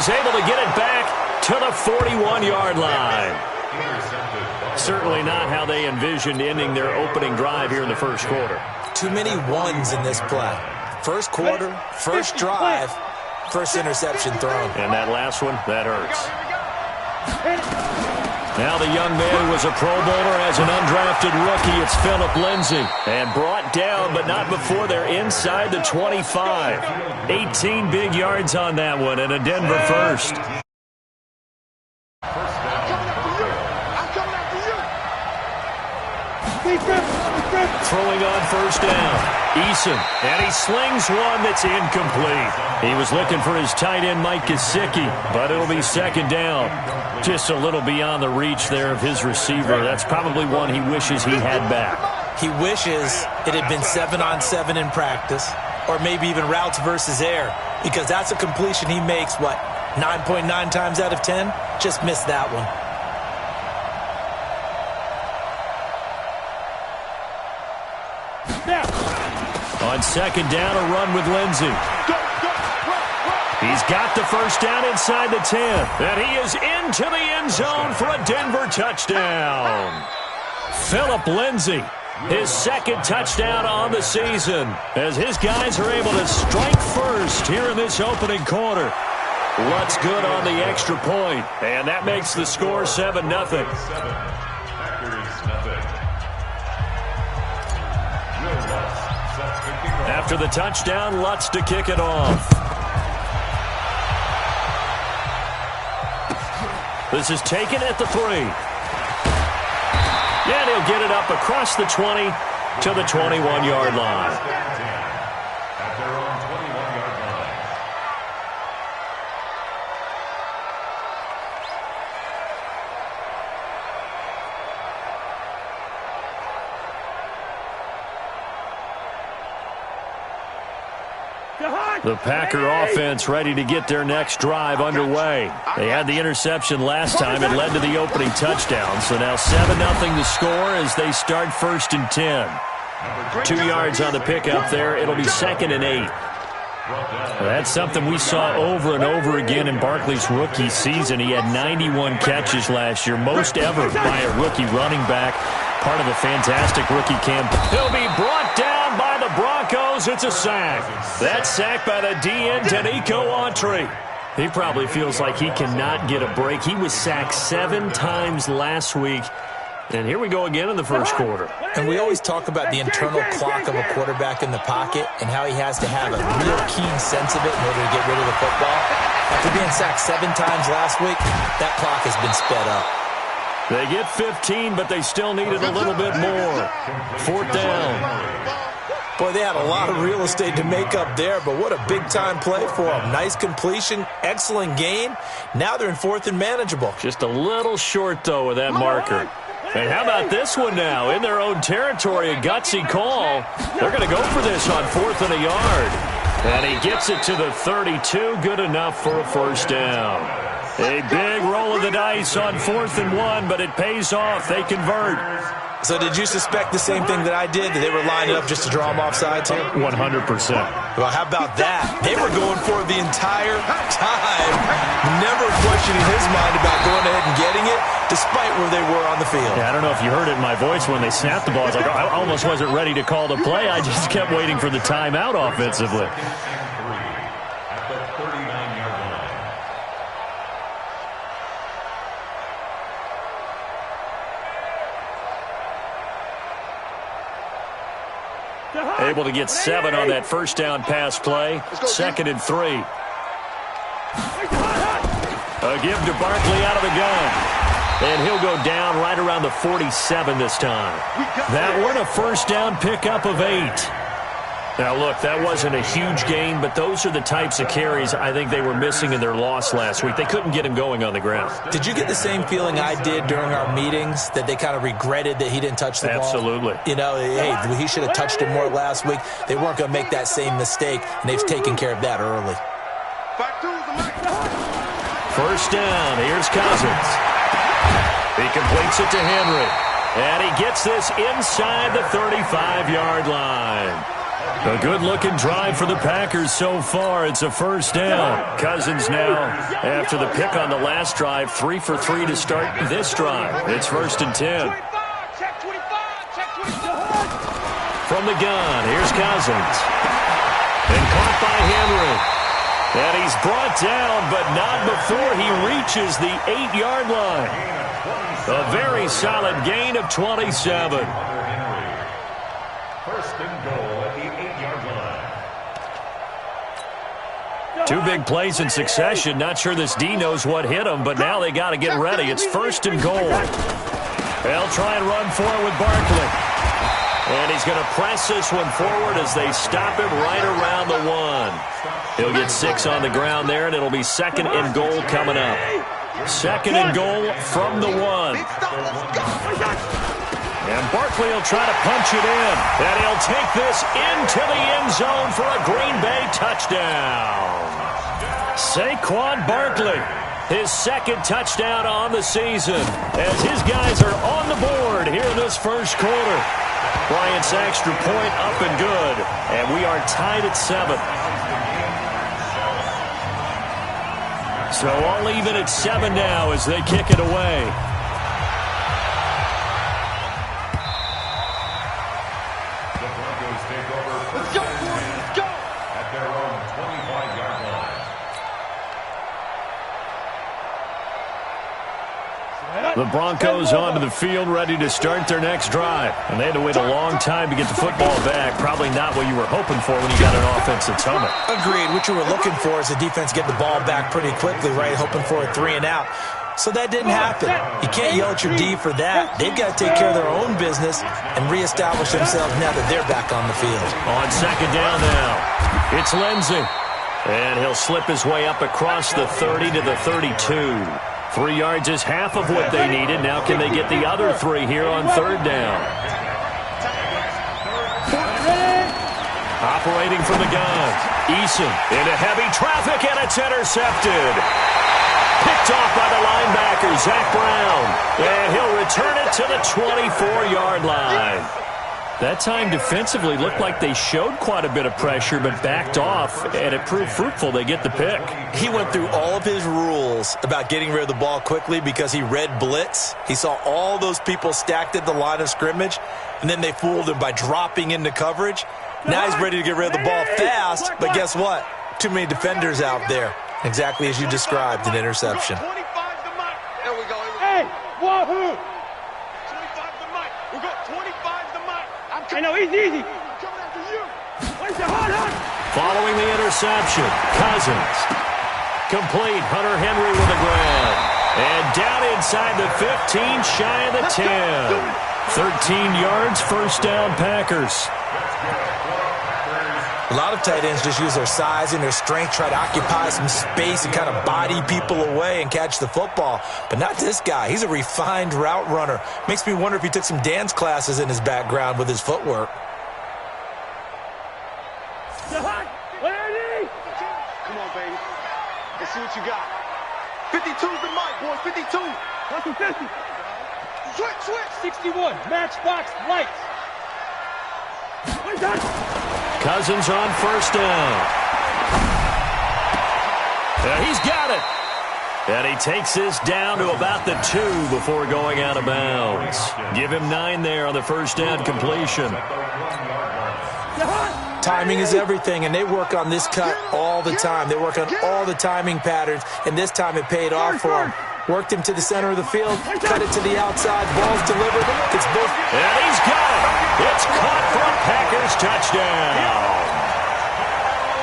he's able to get it back to the 41-yard line. Certainly not how they envisioned ending their opening drive here in the first quarter. Too many ones in this play. First quarter, first drive, first interception thrown. And that last one, that hurts. Now the young man who was a Pro Bowler as an undrafted rookie, it's Phillip Lindsay. And brought down, but not before they're inside the 25. 18 big yards on that one, and a Denver first. Throwing on first down. Eason, and he slings one that's incomplete. He was looking for his tight end, Mike Gesicki, but it'll be second down. Just a little beyond the reach there of his receiver. That's probably one he wishes he had back. He wishes it had been 7-on-7 in practice, or maybe even routes versus air, because that's a completion he makes, 9.9 times out of 10? Just missed that one. On second down, a run with Lindsay. He's got the first down inside the 10. And he is into the end zone for a Denver touchdown. Phillip Lindsay, his second touchdown on the season, as his guys are able to strike first here in this opening quarter. Lutz good on the extra point, and that makes the score 7-0. After the touchdown, Lutz to kick it off. This is taken at the 3. And he'll get it up across the 20 to the 21-yard line. The Packer offense ready to get their next drive underway. They had the interception last time. It led to the opening touchdown. So now 7-0 the score as they start 1st and 10. 2 yards on the pickup there. It'll be 2nd and 8. That's something we saw over and over again in Barkley's rookie season. He had 91 catches last year, most ever by a rookie running back. Part of a fantastic rookie camp. He'll be brought down by the Broncos. It's a sack. That sack by the DN, Danico Autry. He probably feels like he cannot get a break. He was sacked 7 times last week. And here we go again in the first quarter. And we always talk about the internal clock of a quarterback in the pocket and how he has to have a real keen sense of it in order to get rid of the football. After being sacked 7 times last week, that clock has been sped up. They get 15, but they still needed a little bit more. 4th down. Boy, they had a lot of real estate to make up there, but what a big-time play for them. Nice completion, excellent gain. Now they're in 4th and manageable. Just a little short, though, with that marker. And how about this one now? In their own territory, a gutsy call. They're going to go for this on 4th and a yard. And he gets it to the 32. Good enough for a first down. A big roll of the dice on 4th and 1, but it pays off. They convert. So did you suspect the same thing that I did, that they were lining up just to draw them off sides here? 100%. Well, how about that? They were going for it the entire time, never questioning his mind about going ahead and getting it, despite where they were on the field. Yeah, I don't know if you heard it in my voice when they snapped the ball. I was like, I almost wasn't ready to call the play. I just kept waiting for the timeout offensively. Able to get 7 on that first down pass play. 2nd and 3. A give to Barkley out of the gun. And he'll go down right around the 47 this time. That one a first down pickup of 8. Now, look, that wasn't a huge gain, but those are the types of carries I think they were missing in their loss last week. They couldn't get him going on the ground. Did you get the same feeling I did during our meetings, that they kind of regretted that he didn't touch the ball? Absolutely. You know, hey, he should have touched it more last week. They weren't going to make that same mistake, and they've taken care of that early. First down. Here's Cousins. He completes it to Henry. And he gets this inside the 35-yard line. A good-looking drive for the Packers so far. It's a first down. Cousins now, after the pick on the last drive, 3 for 3 to start this drive. It's 1st and 10. From the gun, here's Cousins. And caught by Henry. And he's brought down, but not before he reaches the 8-yard line. A very solid gain of 27. First and goal at the 8-yard line. Two big plays in succession. Not sure this D knows what hit him, but now they got to get ready. It's 1st and goal. They'll try and run for it with Barkley. And he's going to press this one forward as they stop him right around the 1. He'll get 6 on the ground there, and it'll be 2nd and goal coming up. 2nd and goal from the 1. And Barkley will try to punch it in. And he'll take this into the end zone for a Green Bay touchdown. Saquon Barkley, his 2nd touchdown on the season, as his guys are on the board here in this first quarter. Bryant's extra point up and good, and we are tied at 7. So all even at 7 now as they kick it away. The Broncos take over. Let's go! Let's go! At their own 25-yard line. The Broncos onto the field, ready to start their next drive. And they had to wait a long time to get the football back. Probably not what you were hoping for when you got an offense that's humming. Agreed. What you were looking for is the defense get the ball back pretty quickly, right? Hoping for a 3 and out. So that didn't happen. You can't yell at your D for that. They've got to take care of their own business and reestablish themselves now that they're back on the field. On 2nd down now, it's Lindsey. And he'll slip his way up across the 30 to the 32. 3 yards is half of what they needed. Now can they get the other 3 here on 3rd down? Operating from the gun. Eason into heavy traffic, and it's intercepted. Picked off by the linebacker, Zach Brown. And he'll return it to the 24-yard line. That time defensively looked like they showed quite a bit of pressure but backed off, and it proved fruitful. They get the pick. He went through all of his rules about getting rid of the ball quickly because he read blitz. He saw all those people stacked at the line of scrimmage, and then they fooled him by dropping into coverage. Now he's ready to get rid of the ball fast, but guess what? Too many defenders out there. Exactly as you described, an interception. There we go. Hey, wahoo! 25 the mic. We got 25 the mic. I know, easy. Coming after you. Where's the hard? Following the interception, Cousins. Complete. Hunter Henry with a grab. And down inside the 15, shy of the 10. 13 yards, first down, Packers. A lot of tight ends just use their size and their strength, try to occupy some space and kind of body people away and catch the football. But not this guy. He's a refined route runner. Makes me wonder if he took some dance classes in his background with his footwork. Come on, baby. Let's see what you got. 52's the mic, boy. 52. What's the 50? Switch. 61. Matchbox lights. What's that? Cousins on first down. He's got it. And he takes this down to about the 2 before going out of bounds. Give him 9 there on the first down completion. Timing is everything, and they work on this cut all the time. They work on all the timing patterns, and this time it paid off for him. Worked him to the center of the field, cut it to the outside, ball's delivered. It's both. And he's got it. It's caught for a Packers touchdown.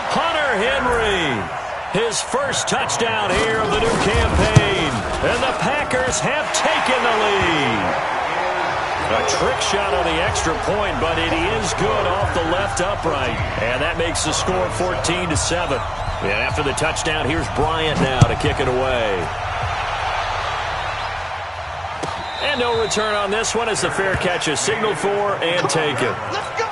Hunter Henry, his first touchdown here of the new campaign. And the Packers have taken the lead. A trick shot on the extra point, but it is good off the left upright. And that makes the score 14-7. And after the touchdown, here's Bryant now to kick it away. And no return on this one as the fair catch is signaled for and taken. Let's go.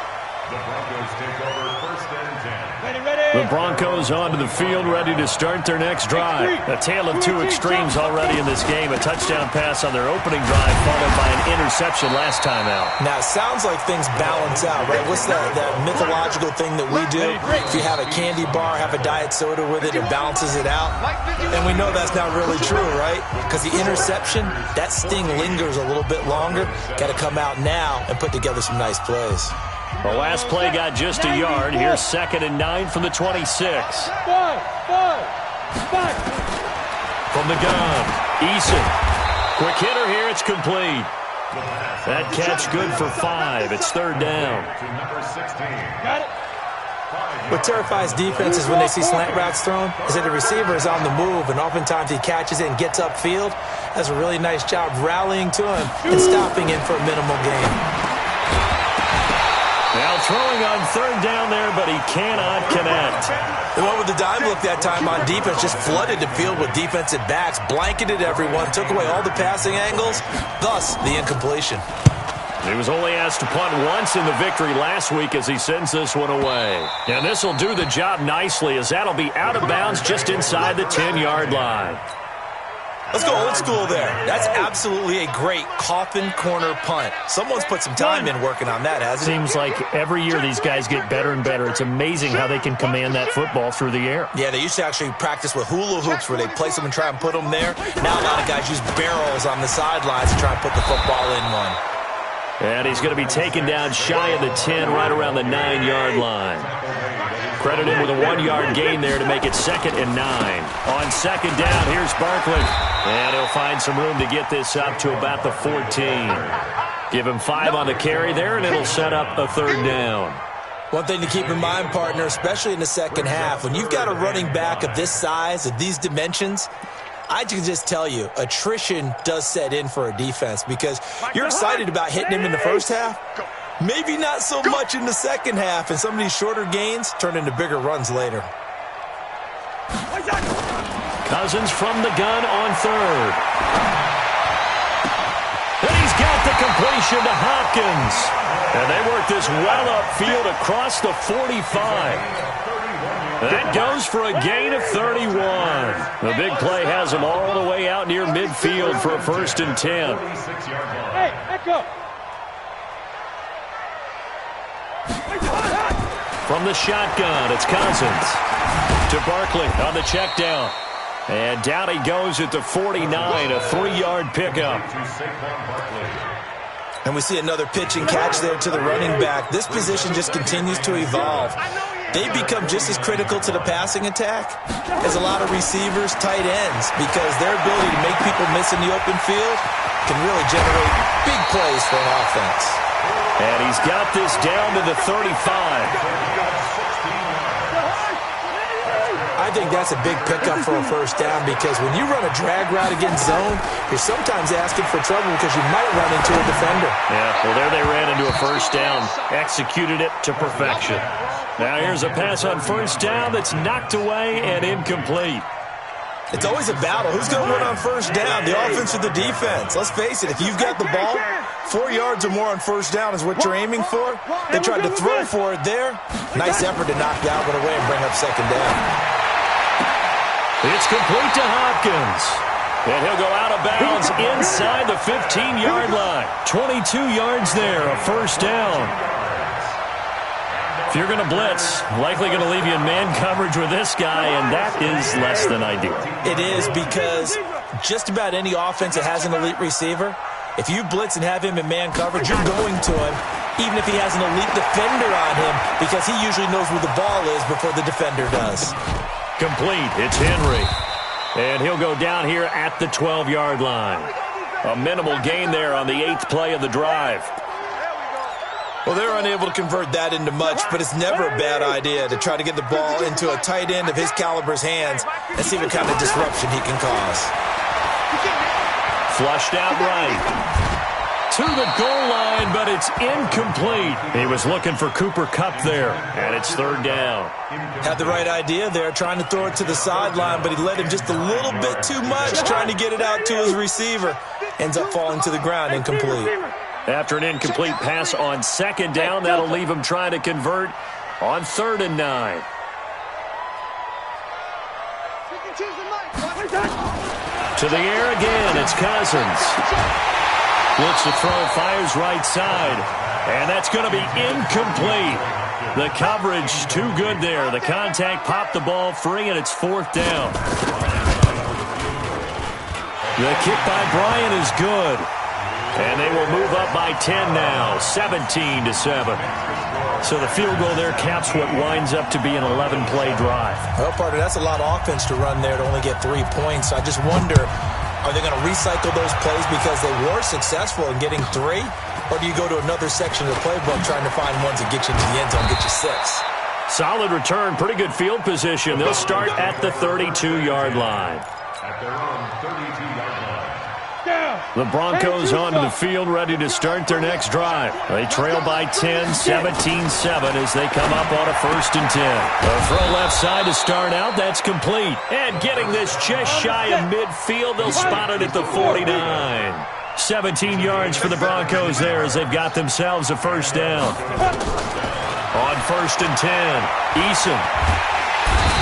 The Broncos take over 1st and 10. Ready. The Broncos onto the field, ready to start their next drive. A tale of two extremes already in this game. A touchdown pass on their opening drive, followed by an interception last time out. Now, it sounds like things balance out, right? What's that mythological thing that we do? If you have a candy bar, have a diet soda with it, it balances it out. And we know that's not really true, right? Because the interception, that sting lingers a little bit longer. Got to come out now and put together some nice plays. The last play got just a yard. Here's 2nd and 9 from the 26. From the gun, Eason. Quick hitter here. It's complete. That catch good for 5. It's 3rd down. Got it. What terrifies defenses when they see slant routes thrown is that the receiver is on the move, and oftentimes he catches it and gets upfield. Does a really nice job rallying to him and stopping him for a minimal gain. Now throwing on 3rd down there, but he cannot connect. The one with the dime look that time on defense just flooded the field with defensive backs, blanketed everyone, took away all the passing angles, thus the incompletion. He was only asked to punt once in the victory last week as he sends this one away. And this will do the job nicely as that'll be out of bounds just inside the 10-yard line. Let's go old school there. That's absolutely a great coffin corner punt. Someone's put some time in working on that, hasn't it? Seems like every year these guys get better and better. It's amazing how they can command that football through the air. Yeah, they used to actually practice with hula hoops where they place them and try and put them there. Now a lot of guys use barrels on the sidelines to try and put the football in one. And he's going to be taken down shy of the 10, right around the 9-yard line. Credit him with a 1-yard gain there to make it 2nd and 9. On 2nd down, here's Barkley. And he'll find some room to get this up to about the 14. Give him 5 on the carry there, and it'll set up a 3rd down. One thing to keep in mind, partner, especially in the second half, when you've got a running back of this size, of these dimensions, I can just tell you, attrition does set in for a defense because you're excited about hitting him in the first half. Maybe not so much in the second half, and some of these shorter gains turn into bigger runs later. Cousins from the gun on 3rd. And he's got the completion to Hopkins. And they work this well upfield across the 45. That goes for a gain of 31. The big play has them all the way out near midfield for a 1st and 10. Hey, echo. From the shotgun, it's Cousins. To Barkley on the check down. And down he goes at the 49, a 3-yard pickup. And we see another pitch and catch there to the running back. This position just continues to evolve. They become just as critical to the passing attack as a lot of receivers, tight ends, because their ability to make people miss in the open field can really generate big plays for an offense. And he's got this down to the 35. I think that's a big pickup for a 1st down because when you run a drag route against zone, you're sometimes asking for trouble because you might run into a defender. Yeah, well, there they ran into a 1st down, executed it to perfection. Now here's a pass on 1st down that's knocked away and incomplete. It's always a battle. Who's going to win on 1st down, the offense or the defense? Let's face it, if you've got the ball, 4 yards or more on 1st down is what you're aiming for. They tried to throw for it there. Nice effort to knock that one away and bring up 2nd down. It's complete to Hopkins. And he'll go out of bounds inside the 15-yard line. 22 yards there, a 1st down. If you're going to blitz, likely going to leave you in man coverage with this guy, and that is less than ideal. It is because just about any offense that has an elite receiver, if you blitz and have him in man coverage, you're going to him, even if he has an elite defender on him, because he usually knows where the ball is before the defender does. Complete. It's Henry. And he'll go down here at the 12-yard line. A minimal gain there on the 8th play of the drive. Well, they're unable to convert that into much, but it's never a bad idea to try to get the ball into a tight end of his caliber's hands and see what kind of disruption he can cause. Flushed out right. To the goal line, but it's incomplete. He was looking for Cooper Kupp there, and it's 3rd down. Had the right idea there, trying to throw it to the sideline, but he led him just a little bit too much, trying to get it out to his receiver. Ends up falling to the ground, incomplete. After an incomplete pass on 2nd down, that'll leave him trying to convert on 3rd and 9. To the air again, it's Cousins. Looks to throw, fires right side. And that's going to be incomplete. The coverage too good there. The contact popped the ball free, and it's 4th down. The kick by Bryant is good. And they will move up by 10 now, 17-7. So the field goal there caps what winds up to be an 11-play drive. Well, partner, that's a lot of offense to run there to only get 3 points. I just wonder, are they going to recycle those plays because they were successful in getting 3? Or do you go to another section of the playbook trying to find ones that get you into the end zone, get you 6? Solid return, pretty good field position. They'll start at the 32-yard line. At their own 32-yard line. The Broncos onto the field, ready to start their next drive. They trail by 10, 17-7 as they come up on a 1st and 10. The throw left side to start out. That's complete. And getting this just shy of midfield, they'll spot it at the 49. 17 yards for the Broncos there as they've got themselves a 1st down. On 1st and 10, Eason.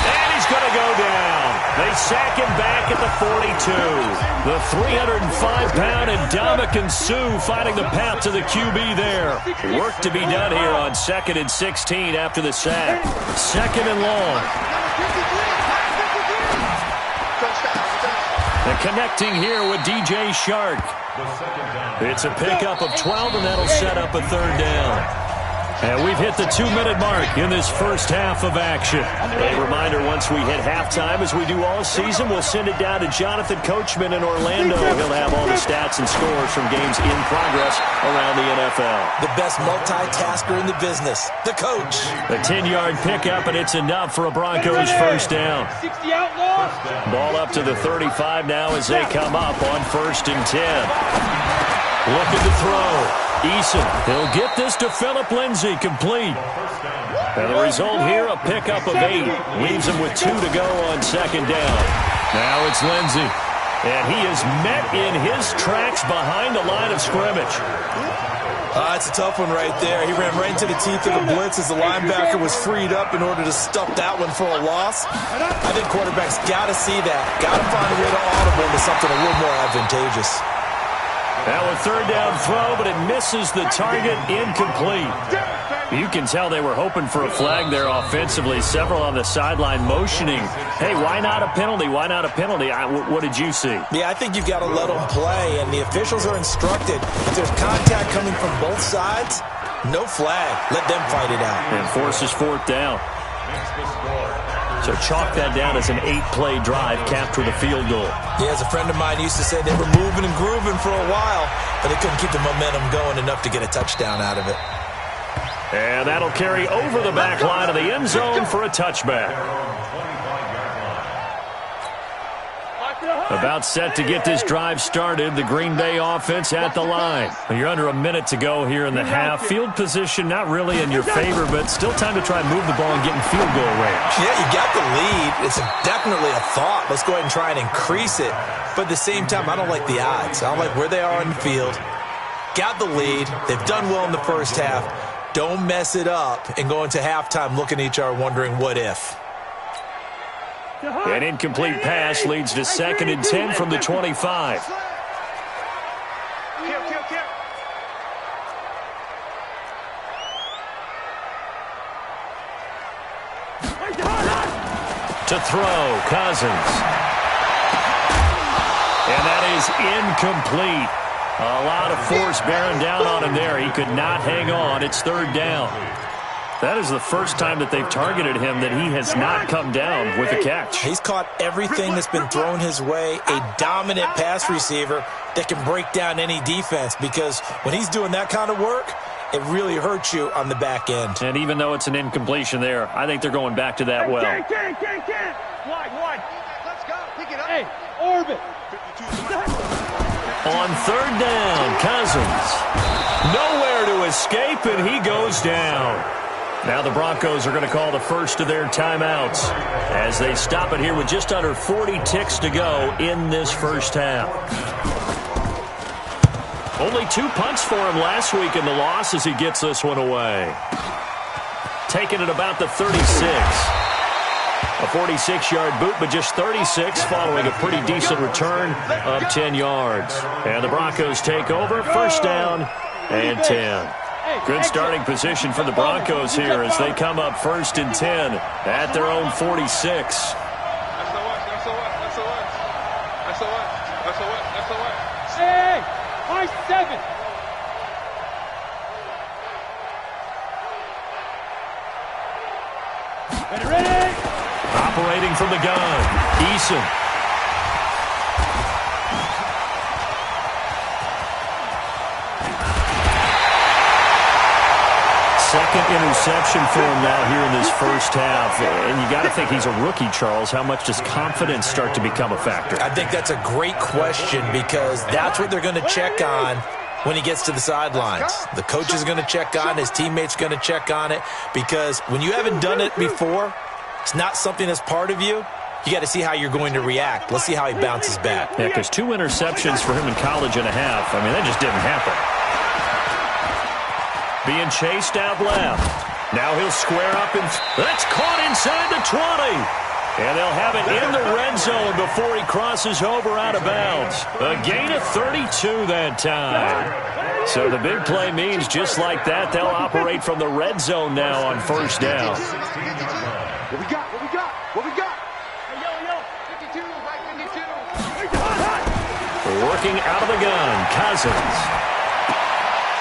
And he's going to go down. They sack him back at the 42. The 305-pound Ndamukong Suh finding the path to the QB there. Work to be done here on 2nd and 16 after the sack. 2nd and long. And connecting here with DJ Shark. It's a pickup of 12, and that'll set up a 3rd down. And we've hit the 2-minute mark in this first half of action. A reminder, once we hit halftime, as we do all season, we'll send it down to Jonathan Coachman in Orlando. He'll have all the stats and scores from games in progress around the NFL. The best multitasker in the business, the coach. A 10-yard pickup, and it's enough for a Broncos 1st down. Ball up to the 35 now as they come up on 1st and 10. Looking to throw. Eason, he'll get this to Phillip Lindsay, complete. And the result here, a pickup of 8. Leaves him with 2 to go on 2nd down. Now it's Lindsay. And he is met in his tracks behind the line of scrimmage. It's a tough one right there. He ran right into the teeth of the blitz as the linebacker was freed up in order to stop that one for a loss. I think quarterbacks got to see that. Got to find a way to audible into something a little more advantageous. Now a 3rd down throw, but it misses the target, incomplete. You can tell they were hoping for a flag there offensively. Several on the sideline motioning. Hey, why not a penalty? Why not a penalty? What did you see? Yeah, I think you've got to let them play, and the officials are instructed. If there's contact coming from both sides, no flag. Let them fight it out. And forces 4th down. So chalk that down as an 8-play drive capped with a field goal. Yeah, as a friend of mine used to say, they were moving and grooving for a while, but they couldn't keep the momentum going enough to get a touchdown out of it. And that'll carry over the back line of the end zone for a touchback. About set to get this drive started. The Green Bay offense at the line. You're under a minute to go here in the half. Field position not really in your favor, but still time to try and move the ball and get in field goal range. Yeah, you got the lead. It's definitely a thought. Let's go ahead and try and increase it. But at the same time, I don't like the odds. I don't like where they are on the field. Got the lead. They've done well in the first half. Don't mess it up and go into halftime looking at each other wondering what if. An incomplete pass leads to 2nd and 10 from the 25. To throw, Cousins. And that is incomplete. A lot of force bearing down on him there. He could not hang on. It's 3rd down. That is the first time that they've targeted him that he has not come down with a catch. He's caught everything that's been thrown his way. A dominant pass receiver that can break down any defense, because when he's doing that kind of work, it really hurts you on the back end. And even though it's an incompletion there, I think they're going back to that well. Wide. Let's go. Pick it up. Hey, orbit. On 3rd down, Cousins. Nowhere to escape, and he goes down. Now the Broncos are going to call the first of their timeouts as they stop it here with just under 40 ticks to go in this first half. Only 2 punts for him last week in the loss as he gets this one away. Taking it about the 36. A 46-yard boot, but just 36 following a pretty decent return of 10 yards. And the Broncos take over, first down and 10. Good starting position for the Broncos here as they come up first and 10 at their own 46. Hey, my 7. Ready? Operating from the gun, Eason. Second interception for him now here in this first half. And you got to think he's a rookie, Charles. How much does confidence start to become a factor? I think that's a great question because that's what they're going to check on when he gets to the sidelines. The coach is going to check on, his teammates going to check on it, because when you haven't done it before, it's not something that's part of you. You got to see how you're going to react. Let's see how he bounces back. Yeah, because 2 interceptions for him in college and a half. I mean, that just didn't happen. Being chased out left. Now he'll square up, and that's caught inside the 20. And they'll have it in the red zone before he crosses over out of bounds. A gain of 32 that time. So the big play means just like that, they'll operate from the red zone now on first down. What we got? Hey, yo, 52, right 52. Working out of the gun, Cousins.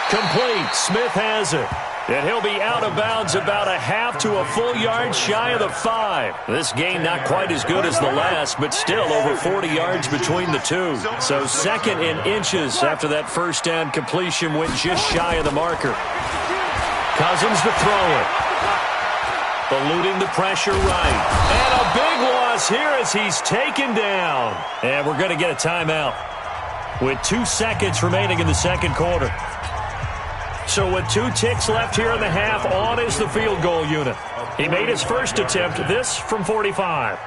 Complete. Smith has it. And he'll be out of bounds about a half to a full yard shy of the 5. This gain not quite as good as the last, but still over 40 yards between the two. So second in inches after that first down completion went just shy of the marker. Cousins to throw it. Eluding the pressure right. And a big loss here as he's taken down. And we're going to get a timeout with 2 seconds remaining in the second quarter. So with 2 ticks left here in the half, on is the field goal unit. He made his first attempt, this from 45.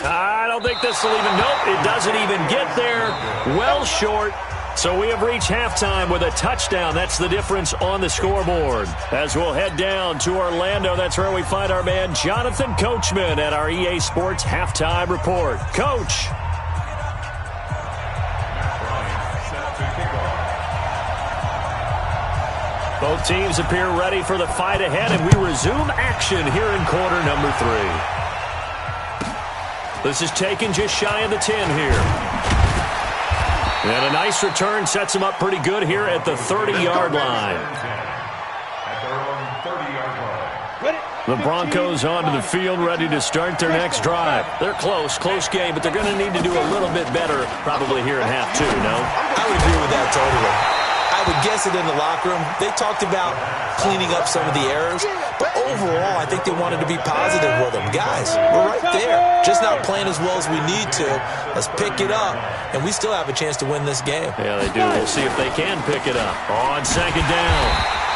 I don't think this will even, nope, it doesn't even get there. Well short. So we have reached halftime with a touchdown. That's the difference on the scoreboard. As we'll head down to Orlando, that's where we find our man Jonathan Coachman at our EA Sports Halftime Report. Coach. Both teams appear ready for the fight ahead, and we resume action here in quarter number 3. This is taken just shy of the 10 here. And a nice return sets him up pretty good here at the 30-yard line. The Broncos onto the field, ready to start their next drive. They're close game, but they're going to need to do a little bit better probably here in half 2, no? I would agree with that totally. I would guess it in the locker room. They talked about cleaning up some of the errors, but overall, I think they wanted to be positive with them. Guys, we're right there. Just not playing as well as we need to. Let's pick it up, and we still have a chance to win this game. Yeah, they do. We'll see if they can pick it up. On second down,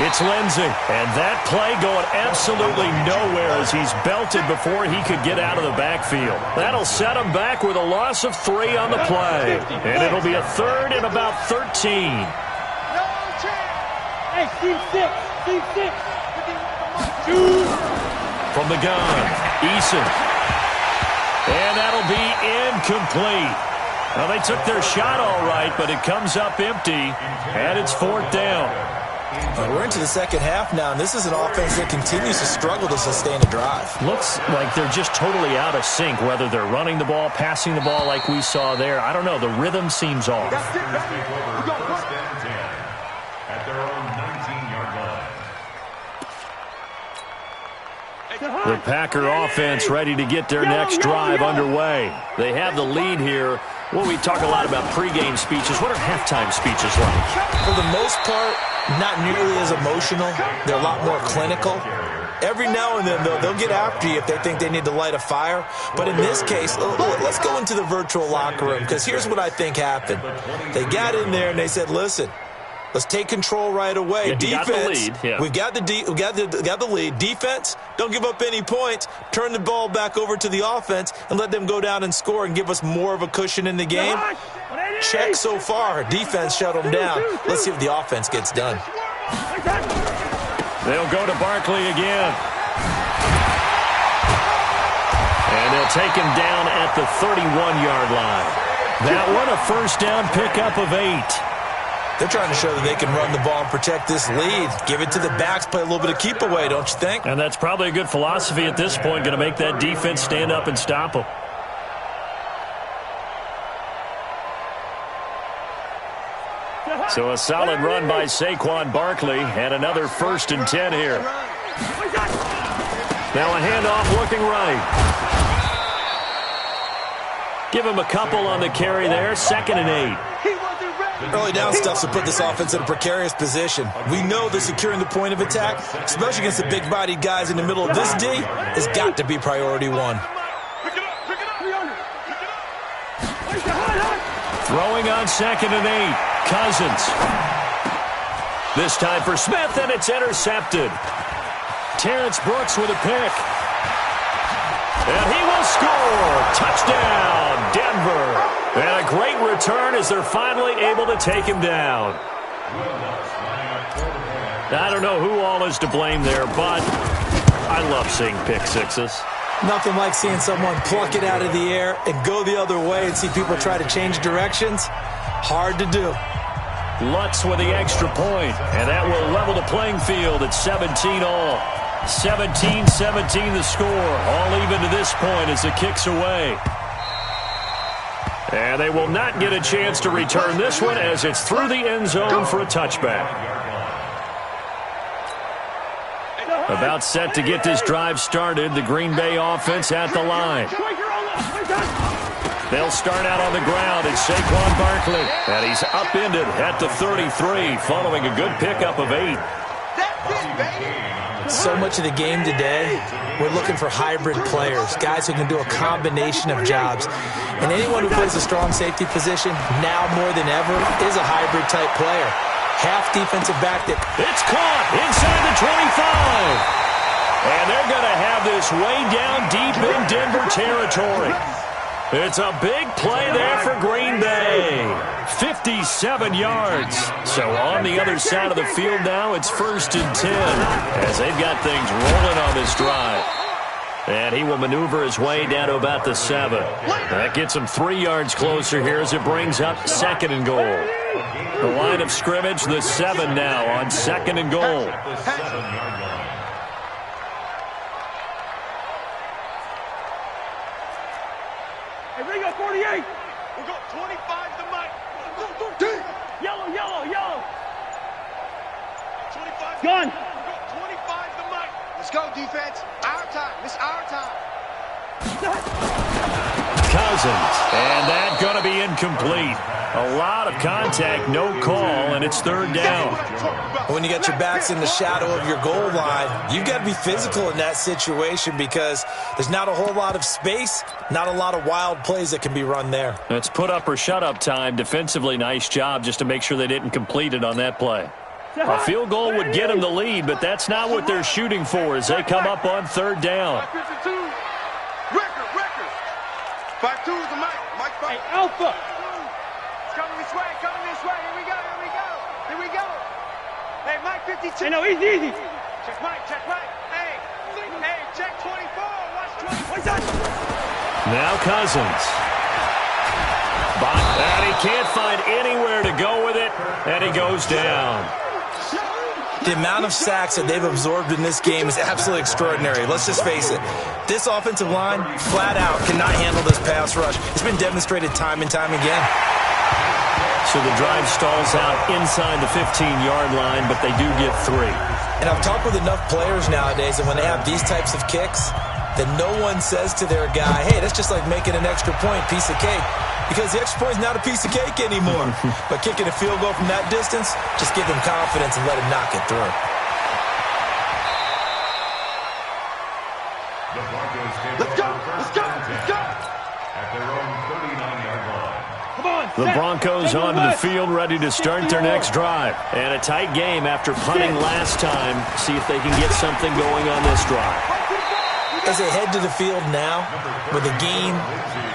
it's Lindsey, and that play going absolutely nowhere as he's belted before he could get out of the backfield. That'll set him back with a loss of 3 on the play, and it'll be a third and about 13. Hey, Steve 6. From the gun, Eason. And that'll be incomplete. Well, they took their shot all right, but it comes up empty, and it's 4th down. We're into the second half now, and this is an offense that continues to struggle to sustain a drive. Looks like they're just totally out of sync, whether they're running the ball, passing the ball like we saw there. I don't know. The rhythm seems off. The Packer offense ready to get their next drive underway. They have the lead here. Well, we talk a lot about pregame speeches. What are halftime speeches like? For the most part, not nearly as emotional. They're a lot more clinical. Every now and then, they'll get after you if they think they need to light a fire. But in this case, let's go into the virtual locker room, because here's what I think happened. They got in there and they said, listen, let's take control right away. Yeah, Defense, we got the lead. Defense, don't give up any points. Turn the ball back over to the offense and let them go down and score and give us more of a cushion in the game. Check so far. Defense shut them down. Let's see if the offense gets done. They'll go to Barkley again. And they'll take him down at the 31-yard line. That one, a first down pickup of 8. They're trying to show that they can run the ball and protect this lead. Give it to the backs, play a little bit of keep away, don't you think? And that's probably a good philosophy at this point, going to make that defense stand up and stop them. So a solid run by Saquon Barkley, and another 1st and 10 here. Now a handoff looking right. Give him a couple on the carry there, 2nd and 8. Early down stuff to put this offense in a precarious position. We know that securing the point of attack, especially against the big-bodied guys in the middle of this D, has got to be priority 1. Throwing on 2nd and 8. Cousins. This time for Smith, and it's intercepted. Terrence Brooks with a pick. And he will score. Touchdown, Denver. And a great return as they're finally able to take him down. I don't know who all is to blame there, but I love seeing pick sixes. Nothing like seeing someone pluck it out of the air and go the other way and see people try to change directions. Hard to do. Lutz with the extra point, and that will level the playing field at 17 all. 17-17 the score, all even to this point as the kick's away. And they will not get a chance to return this one as it's through the end zone for a touchback. About set to get this drive started, the Green Bay offense at the line. They'll start out on the ground. It's Saquon Barkley, and he's upended at the 33 following a good pickup of 8. So much of the game today, we're looking for hybrid players, guys who can do a combination of jobs. And anyone who plays a strong safety position, now more than ever, is a hybrid-type player. Half defensive back that... It's caught inside the 25. And they're going to have this way down deep in Denver territory. It's a big play there for Green Bay. 57 yards. So on the other side of the field now, it's 1st and 10 as they've got things rolling on this drive. And he will maneuver his way down to about the 7. That gets him 3 yards closer here as it brings up 2nd and goal. The line of scrimmage, the 7 now on 2nd and goal. Hey, Ringo, 48. We got 25 to make. Yellow, yellow, yellow. 25. Gun. We got 25 to make. Let's go, defense. Our time. It's our time. Cousins. And that's going to be incomplete. A lot of contact, no call, and it's 3rd down. When you got your backs in the shadow of your goal line, you've got to be physical in that situation because there's not a whole lot of space, not a lot of wild plays that can be run there. It's put up or shut up time. Defensively, nice job just to make sure they didn't complete it on that play. A field goal would get them the lead, but that's not what they're shooting for as they come up on 3rd down. Record. 5-2 is the mic. Mike 5. Hey, Alpha. Coming this way. Here we go. Hey, Mike 52. Hey, no, easy. Check Mike. Hey, check 24. Watch 20. Now Cousins. And he can't find anywhere to go with it, and he goes down. The amount of sacks that they've absorbed in this game is absolutely extraordinary. Let's just face it. This offensive line, flat out, cannot handle this pass rush. It's been demonstrated time and time again. So the drive stalls out inside the 15-yard line, but they do get 3. And I've talked with enough players nowadays, and when they have these types of kicks, then no one says to their guy, hey, that's just like making an extra point, piece of cake. Because the extra point is not a piece of cake anymore. But kicking a field goal from that distance, just give them confidence and let him knock it through. Let's go. At their own 39-yard line. Come on. The Broncos onto the field, ready to start their next drive. And a tight game after punting last time. See if they can get something going on this drive. As they head to the field now, with a game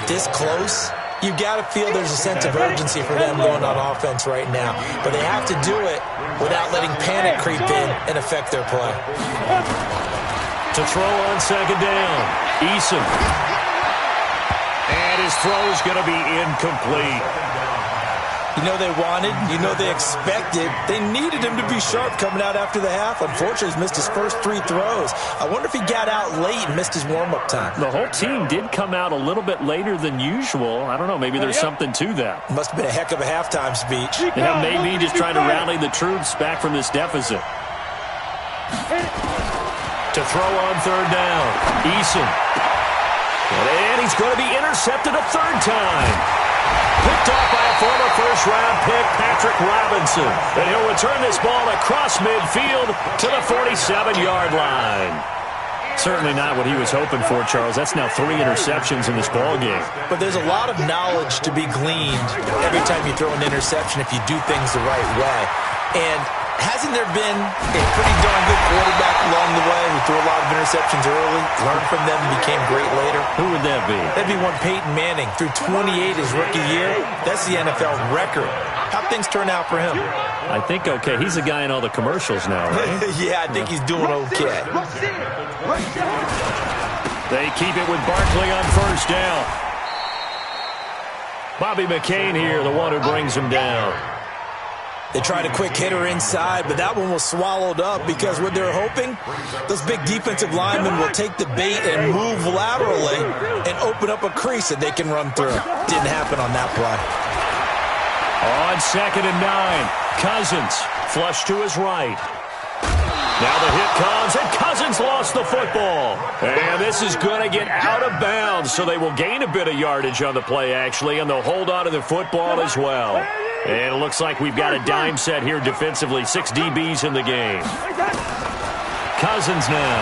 this close, you've got to feel there's a sense of urgency for them going on offense right now. But they have to do it without letting panic creep in and affect their play. To throw on second down, Eason. And his throw's going to be incomplete. You know they wanted, you know they expected. They needed him to be sharp coming out after the half. Unfortunately, he's missed his first 3 throws. I wonder if he got out late and missed his warm-up time. The whole team did come out a little bit later than usual. I don't know, maybe there's something to that. Must have been a heck of a halftime speech. Yeah, maybe just trying to rally the troops back from this deficit. To throw on third down, Eason. And he's going to be intercepted a third time. Picked off by a former first-round pick, Patrick Robinson. And he'll return this ball across midfield to the 47-yard line. Certainly not what he was hoping for, Charles. That's now 3 interceptions in this ball game. But there's a lot of knowledge to be gleaned every time you throw an interception if you do things the right way. And hasn't there been a pretty darn good quarterback along the way who threw a lot of interceptions early, learned from them, and became great later? Who would that be? That'd be one Peyton Manning. Threw 28 his rookie year. That's the NFL record. How'd things turn out for him? I think okay. He's the guy in all the commercials now, right? Yeah, I think he's doing okay. They keep it with Barkley on first down. Bobby McCain here, the one who brings him down. They tried a quick hitter inside, but that one was swallowed up because what they're hoping, those big defensive linemen will take the bait and move laterally and open up a crease that they can run through. Didn't happen on that play. On 2nd and 9, Cousins flush to his right. Now the hit comes, and Cousins lost the football. And this is going to get out of bounds, so they will gain a bit of yardage on the play, actually, and they'll hold on to the football as well. And it looks like we've got a dime set here defensively. 6 DBs in the game. Cousins now.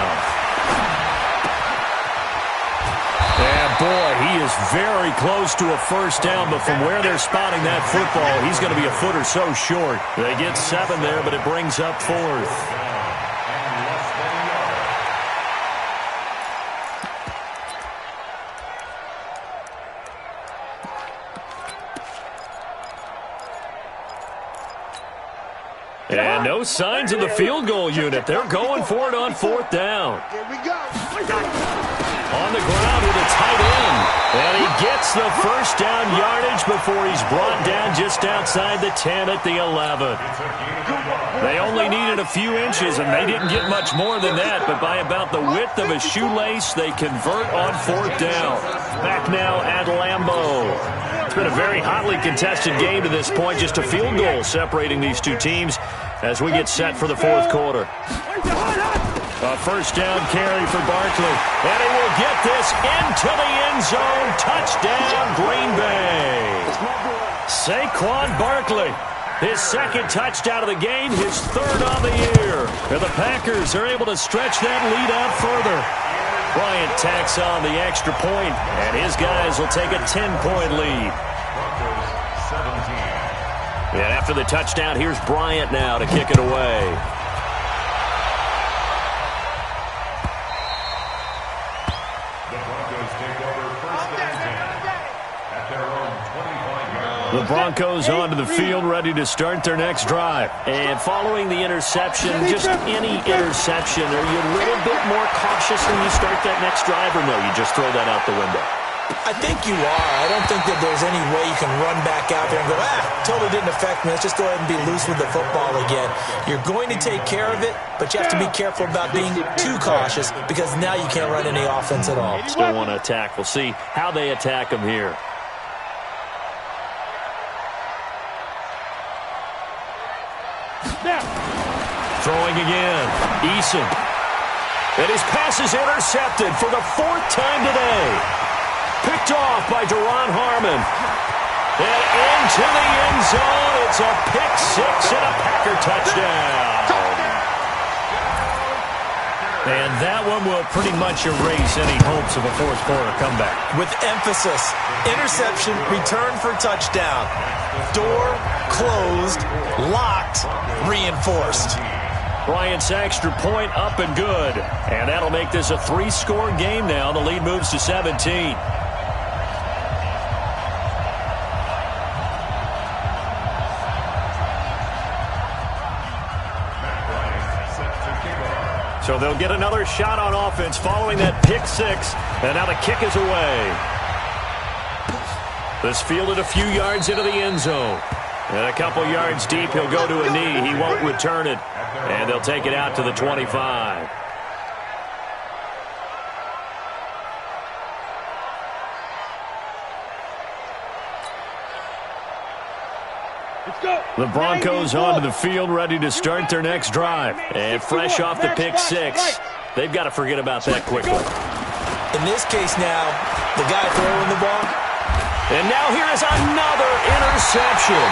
And boy, he is very close to a first down, but from where they're spotting that football, he's going to be a foot or so short. They get 7 there, but it brings up 4th. And no signs of the field goal unit. They're going for it on 4th down. Here we go. On the ground with a tight end. And he gets the first down yardage before he's brought down just outside the 10 at the 11. They only needed a few inches, and they didn't get much more than that. But by about the width of a shoelace, they convert on 4th down. Back now at Lambeau. It's been a very hotly contested game to this point. Just a field goal separating these two teams as we get set for the 4th quarter. A first down carry for Barkley. And he will get this into the end zone. Touchdown, Green Bay. Saquon Barkley. His 2nd touchdown of the game, his 3rd on the year. And the Packers are able to stretch that lead out further. Bryant tacks on the extra point, and his guys will take a 10-point lead. And after the touchdown, here's Bryant now to kick it away. The Broncos onto the field, ready to start their next drive. And following the interception, just any interception, are you a little bit more cautious when you start that next drive, or no, you just throw that out the window? I think you are. I don't think that there's any way you can run back out there and go, totally didn't affect me. Let's just go ahead and be loose with the football again. You're going to take care of it, but you have to be careful about being too cautious because now you can't run any offense at all. Still want to attack. We'll see how they attack them here. Throwing again, Eason. And his pass is intercepted for the 4th time today. Picked off by Deron Harmon. And into the end zone. It's a pick 6 and a Packer touchdown. And that one will pretty much erase any hopes of a 4th quarter comeback. With emphasis, interception, return for touchdown. Door closed, locked, reinforced. Bryant's extra point up and good. And that'll make this a 3-score game now. The lead moves to 17. So they'll get another shot on offense following that pick six. And now the kick is away. This fielded a few yards into the end zone. And a couple yards deep, he'll go to a knee. He won't return it. And they'll take it out to the 25. The Broncos onto the field, ready to start their next drive. And fresh off the pick six, they've got to forget about that quickly. In this case now, the guy throwing the ball. And now here is another interception.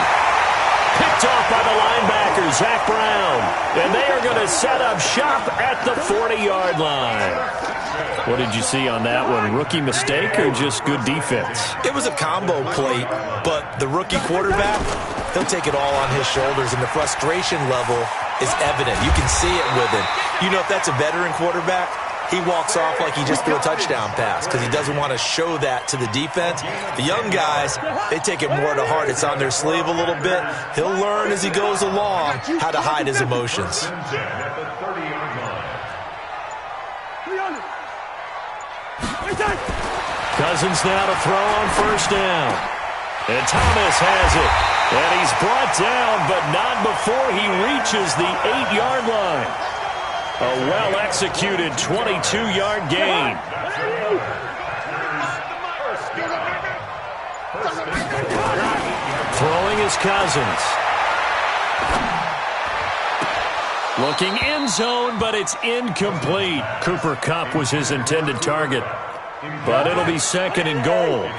Picked off by the linebacker, Zach Brown. And they are going to set up shop at the 40-yard line. What did you see on that one? Rookie mistake or just good defense? It was a combo plate, but the rookie quarterback, he'll take it all on his shoulders, and the frustration level is evident. You can see it with him. You know, if that's a veteran quarterback, he walks off like he just threw a touchdown pass because he doesn't want to show that to the defense. The young guys, they take it more to heart. It's on their sleeve a little bit. He'll learn as he goes along how to hide his emotions. Cousins now to throw on first down. And Thomas has it. And he's brought down, but not before he reaches the 8-yard line. A well-executed 22-yard gain. Throwing is Cousins. Looking end zone, but it's incomplete. Cooper Kupp was his intended target. But it'll be second and goal.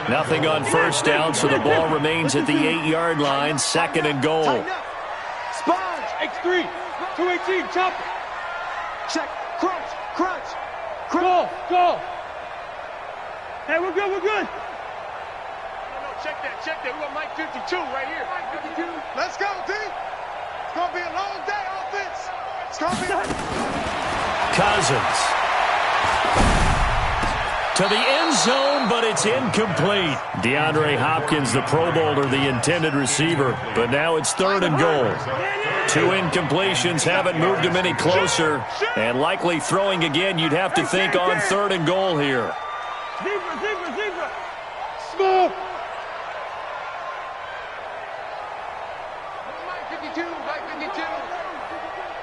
Nothing on first down, so the ball remains at the 8-yard line. Second and goal. Sponge, X3, 218, chop. Check, crunch, crunch. Go. Hey, we're good. No, check that. We got Mike 52 right here. Mike 52. Let's go, D. It's going to be a long day, offense. It's going to be Cousins. To the end zone, but it's incomplete. DeAndre Hopkins, the Pro Bowler, the intended receiver. But now it's third and goal. 2 incompletions haven't moved him any closer. And likely throwing again, you'd have to think on third and goal here. Zebra. Smoke. Mike 52.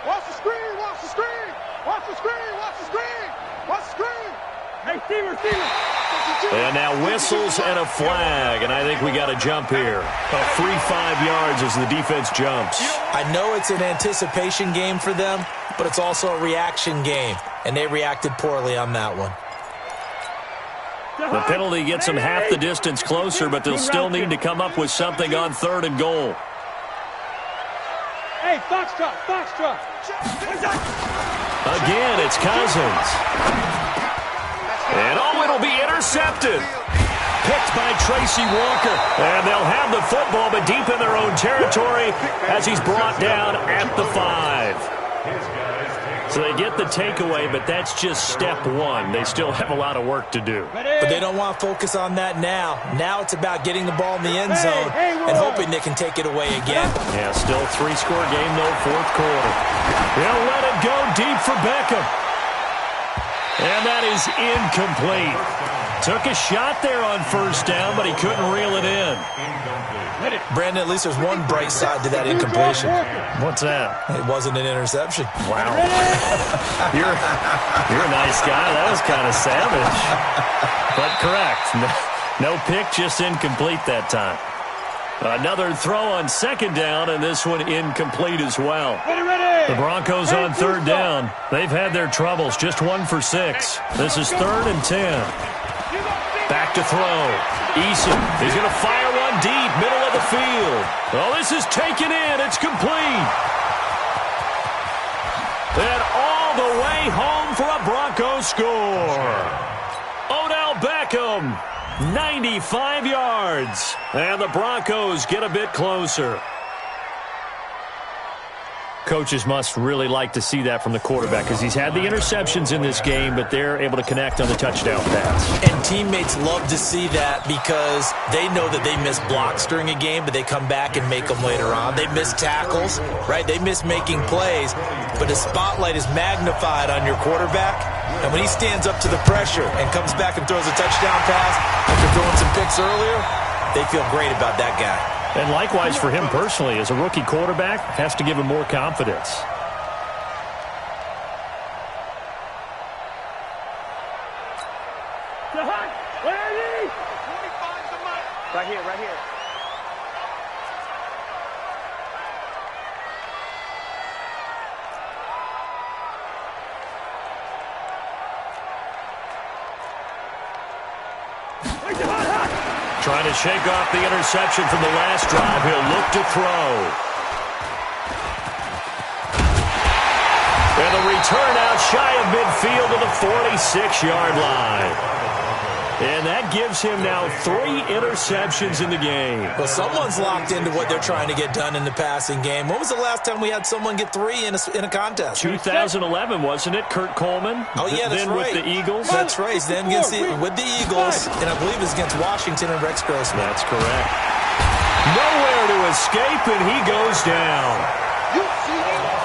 Watch the screen. Hey, Steamer. And now whistles and a flag, and I think we got a jump here. A free 5 yards as the defense jumps. I know it's an anticipation game for them, but it's also a reaction game, and they reacted poorly on that one. The penalty gets them half the distance closer, but they'll still need to come up with something on third and goal. Hey, Foxtrot. Again, it's Cousins. And it'll be intercepted. Picked by Tracy Walker. And they'll have the football, but deep in their own territory as he's brought down at the 5. So they get the takeaway, but that's just step one. They still have a lot of work to do. But they don't want to focus on that now. Now it's about getting the ball in the end zone and hoping they can take it away again. Yeah, still 3-score game, though, fourth quarter. They'll let it go deep for Beckham. And that is incomplete. Took a shot there on first down, but he couldn't reel it in. Brandon, at least there's one bright side to that incompletion. What's that? It wasn't an interception. Wow. You're a nice guy. That was kind of savage. But correct. No pick, just incomplete that time. Another throw on second down, and this one incomplete as well. The Broncos on third down. They've had their troubles, just 1 for 6. This is 3rd and 10. Back to throw. Eason, he's going to fire one deep, middle of the field. Well, this is taken in. It's complete. And all the way home for a Broncos score. Odell Beckham. 95 yards, and the Broncos get a bit closer. coaches must really like to see that from the quarterback because he's had the interceptions in this game, but they're able to connect on the touchdown pass. And teammates love to see that because they know that they miss blocks during a game, but they come back and make them later on. They miss tackles, right? They miss making plays, but the spotlight is magnified on your quarterback. And when he stands up to the pressure and comes back and throws a touchdown pass after throwing some picks earlier, they feel great about that guy. And likewise for him personally, as a rookie quarterback, has to give him more confidence. Right here, right here. Trying to shake off the interception from the last drive. He'll look to throw. And the return out shy of midfield to the 46-yard line. And that gives him now 3 interceptions in the game. Well, someone's locked into what they're trying to get done in the passing game. When was the last time we had someone get 3 in a contest? 2011, wasn't it? Kurt Coleman? Oh, yeah, that's then right. With the Eagles? That's right. Then with the Eagles, and I believe it's against Washington and Rex Grossman. That's correct. Nowhere to escape, and he goes down.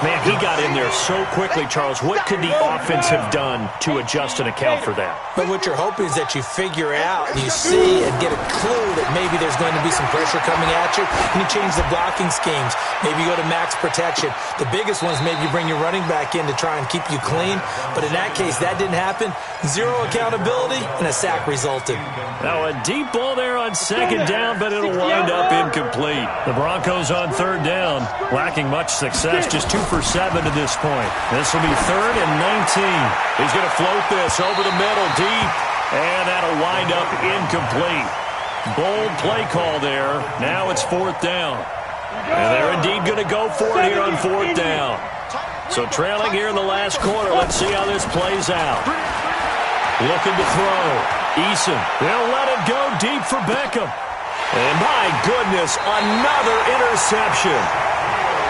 Man, he got in there so quickly, Charles. What could the offense have done to adjust and account for that? But what you're hoping is that you figure out, you see, and get a clue that maybe there's going to be some pressure coming at you, and you change the blocking schemes. Maybe you go to max protection. The biggest one is maybe you bring your running back in to try and keep you clean. But in that case, that didn't happen. 0 accountability, and a sack resulted. Now a deep ball there on second down, but it'll wind up incomplete. The Broncos on third down, lacking much success, just 2 for 7 to this point. This will be 3rd and 19. He's going to float this over the middle deep, and that'll wind up incomplete. Bold play call there. Now it's 4th down. And they're indeed going to go for it here on 4th down. So trailing here in the last quarter. Let's see how this plays out. Looking to throw. Eason. They'll let it go deep for Beckham. And my goodness, another interception.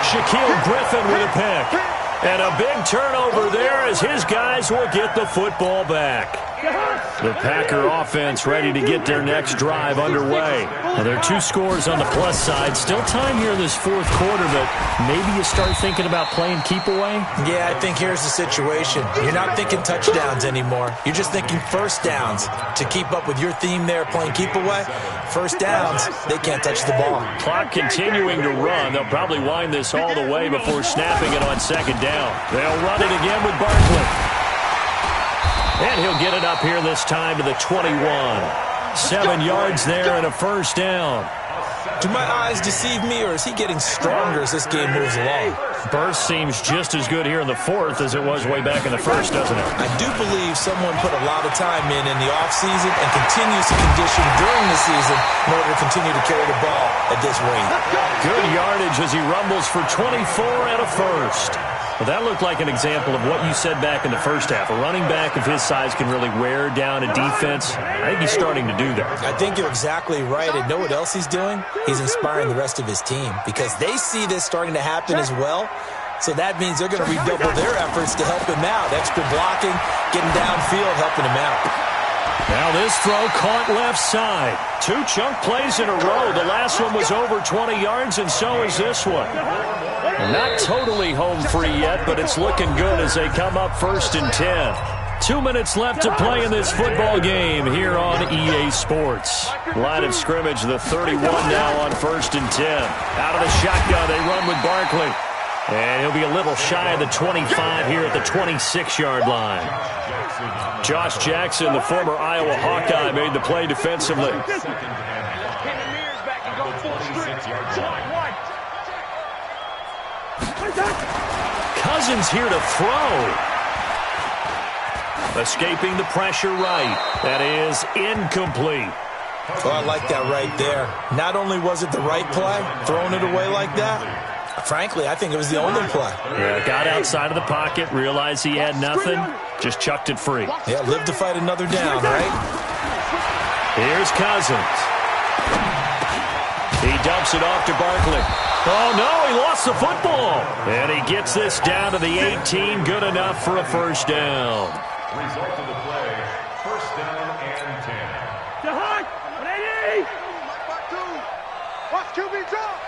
Shaquille Griffin with a pick. And a big turnover there as his guys will get the football back. The Packer offense ready to get their next drive underway. Now, there are 2 scores on the plus side. Still time here in this 4th quarter, but maybe you start thinking about playing keep away? Yeah, I think here's the situation. You're not thinking touchdowns anymore. You're just thinking first downs. To keep up with your theme there, playing keep away, first downs, they can't touch the ball. Clock continuing to run. They'll probably wind this all the way before snapping it on second down. They'll run it again with Barkley. And he'll get it up here this time to the 21. 7 yards there and a first down. Do my eyes deceive me, or is he getting stronger as this game moves along? Burst seems just as good here in the 4th as it was way back in the 1st, doesn't it? I do believe someone put a lot of time in the offseason and continues to condition during the season in order to continue to carry the ball at this rate. Good yardage as he rumbles for 24 and a first. Well, that looked like an example of what you said back in the first half. A running back of his size can really wear down a defense. I think he's starting to do that. I think you're exactly right. And know what else he's doing? He's inspiring the rest of his team because they see this starting to happen as well. So that means they're going to redouble their efforts to help him out. Extra blocking, getting downfield, helping him out. Now this throw caught left side. 2 chunk plays in a row. The last one was over 20 yards, and so is this one. Not totally home free yet, but it's looking good as they come up 1st and 10. 2 minutes left to play in this football game here on EA Sports. Line of scrimmage, the 31 now on 1st and 10. Out of the shotgun, they run with Barkley. And he'll be a little shy of the 25 here at the 26-yard line. Josh Jackson, the former Iowa Hawkeye, made the play defensively. Cousins here to throw. Escaping the pressure right. That is incomplete. Oh, I like that right there. Not only was it the right play, throwing it away like that, frankly, I think it was the only play. Yeah, got outside of the pocket, realized he had nothing, just chucked it free. Yeah, live to fight another down, right? Here's Cousins. He dumps it off to Barkley. Oh, no, he lost the football. And he gets this down to the 18. Good enough for a first down. Result of the play, first down and 10. The high, 180. Watch QB drop.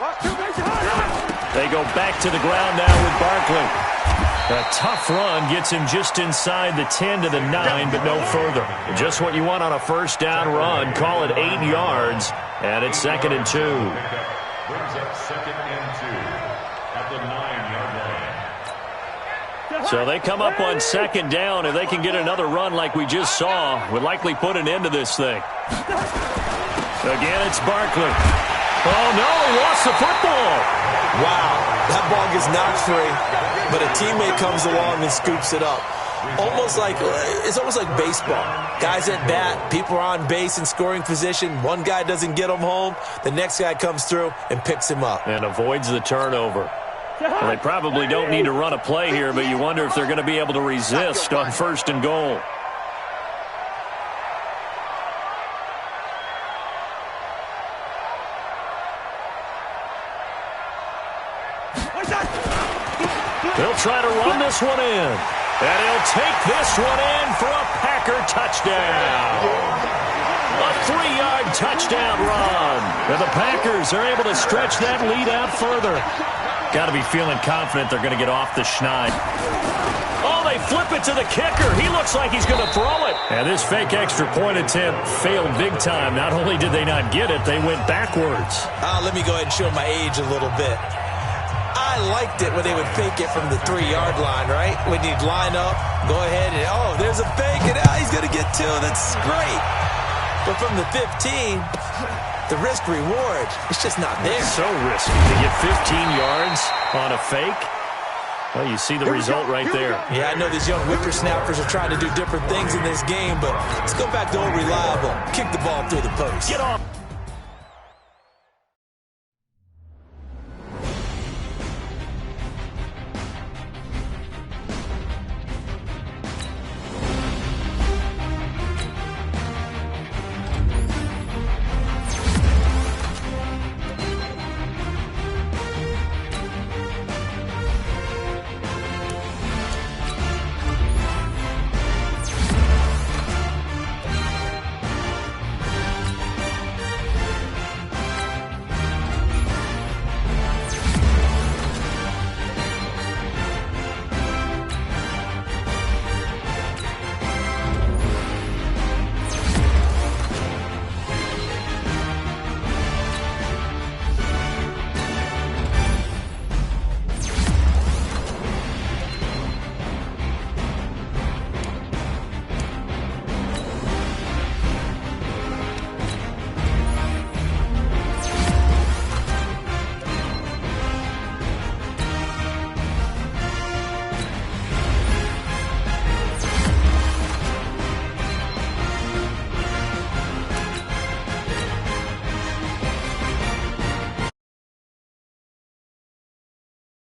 Watch QB drop. They go back to the ground now with Barkley. A tough run gets him just inside the 10 to the 9, but no further. Just what you want on a first down run. Call it 8 yards, and it's 2nd and 2. Brings up 2nd and 2 at the 9-yard line. So they come up on 2nd down. If they can get another run like we just saw, would likely put an end to this thing. Again, it's Barkley. Oh, no, he lost the football. Wow, that ball gets knocked free, but a teammate comes along and scoops it up. It's almost like baseball. Guys at bat, people are on base in scoring position. One guy doesn't get him home. The next guy comes through and picks him up. And avoids the turnover. Well, they probably don't need to run a play here, but you wonder if they're going to be able to resist on 1st and goal. They'll try to run this one in. And he'll take this one in for a Packer touchdown. A 3-yard touchdown run. And the Packers are able to stretch that lead out further. Got to be feeling confident they're going to get off the schneid. Oh, they flip it to the kicker. He looks like he's going to throw it. And this fake extra point attempt failed big time. Not only did they not get it, they went backwards. Let me go ahead and show my age a little bit. I liked it when they would fake it from the 3-yard line, right? When you'd line up, go ahead, and oh, there's a fake, and he's going to get 2. That's great. But from the 15, the risk-reward, it's just not there. It's so risky to get 15 yards on a fake. Well, you see the result right there. Yeah, I know these young whippersnappers are trying to do different things in this game, but let's go back to old reliable. Kick the ball through the post. Get off.